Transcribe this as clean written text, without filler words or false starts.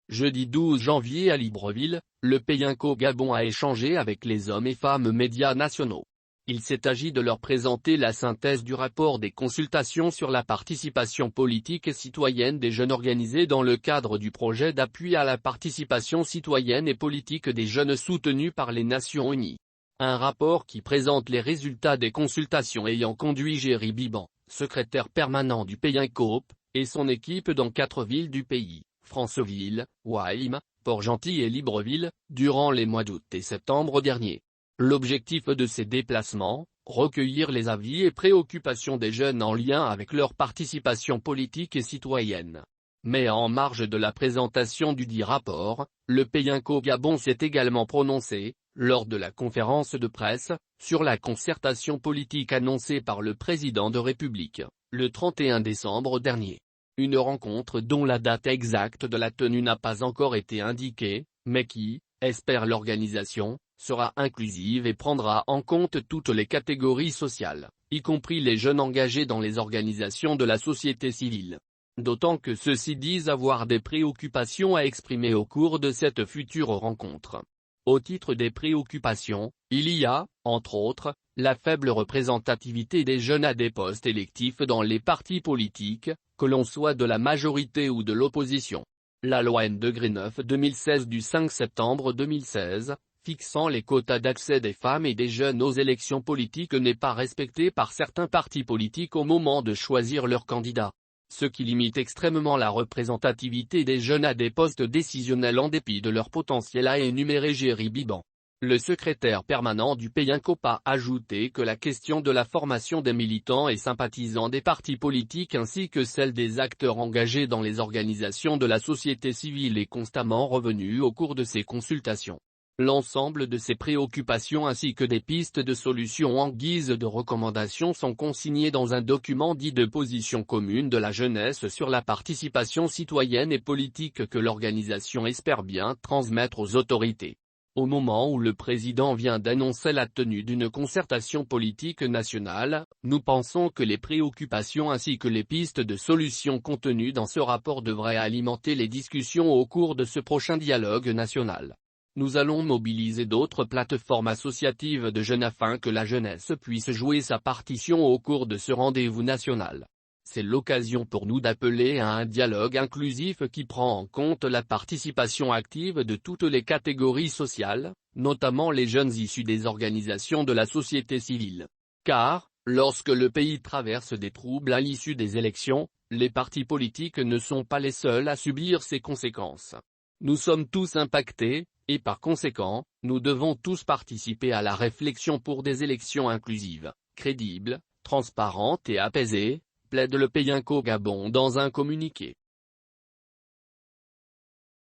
Jeudi 12 janvier à Libreville, le PAINCO Gabon a échangé avec les hommes et femmes médias nationaux. Il s'est agi de leur présenter la synthèse du rapport des consultations sur la participation politique et citoyenne des jeunes organisés dans le cadre du projet d'appui à la participation citoyenne et politique des jeunes soutenu par les Nations Unies. Un rapport qui présente les résultats des consultations ayant conduit Géry Biban, secrétaire permanent du PAINCO, et son équipe dans 4 villes du pays, Franceville, Wahim, Port-Gentil et Libreville, durant les mois d'août et septembre dernier. L'objectif de ces déplacements, recueillir les avis et préoccupations des jeunes en lien avec leur participation politique et citoyenne. Mais en marge de la présentation du dit rapport, le PAINCO Gabon s'est également prononcé, lors de la conférence de presse, sur la concertation politique annoncée par le président de République, le 31 décembre dernier. Une rencontre dont la date exacte de la tenue n'a pas encore été indiquée, mais qui, espère l'organisation, sera inclusive et prendra en compte toutes les catégories sociales, y compris les jeunes engagés dans les organisations de la société civile. D'autant que ceux-ci disent avoir des préoccupations à exprimer au cours de cette future rencontre. Au titre des préoccupations, il y a, entre autres, la faible représentativité des jeunes à des postes électifs dans les partis politiques, que l'on soit de la majorité ou de l'opposition. La loi N-9/2016 du 5 septembre 2016, fixant les quotas d'accès des femmes et des jeunes aux élections politiques n'est pas respectée par certains partis politiques au moment de choisir leurs candidats. Ce qui limite extrêmement la représentativité des jeunes à des postes décisionnels en dépit de leur potentiel, a énuméré Géry Biban. Le secrétaire permanent du PAINCO a ajouté que la question de la formation des militants et sympathisants des partis politiques ainsi que celle des acteurs engagés dans les organisations de la société civile est constamment revenue au cours de ces consultations. L'ensemble de ces préoccupations ainsi que des pistes de solutions en guise de recommandations sont consignées dans un document dit de position commune de la jeunesse sur la participation citoyenne et politique que l'organisation espère bien transmettre aux autorités. Au moment où le président vient d'annoncer la tenue d'une concertation politique nationale, nous pensons que les préoccupations ainsi que les pistes de solutions contenues dans ce rapport devraient alimenter les discussions au cours de ce prochain dialogue national. Nous allons mobiliser d'autres plateformes associatives de jeunes afin que la jeunesse puisse jouer sa partition au cours de ce rendez-vous national. C'est l'occasion pour nous d'appeler à un dialogue inclusif qui prend en compte la participation active de toutes les catégories sociales, notamment les jeunes issus des organisations de la société civile. Car, lorsque le pays traverse des troubles à l'issue des élections, les partis politiques ne sont pas les seuls à subir ces conséquences. Nous sommes tous impactés, et par conséquent, nous devons tous participer à la réflexion pour des élections inclusives, crédibles, transparentes et apaisées, plaide le PAINCO Gabon dans un communiqué.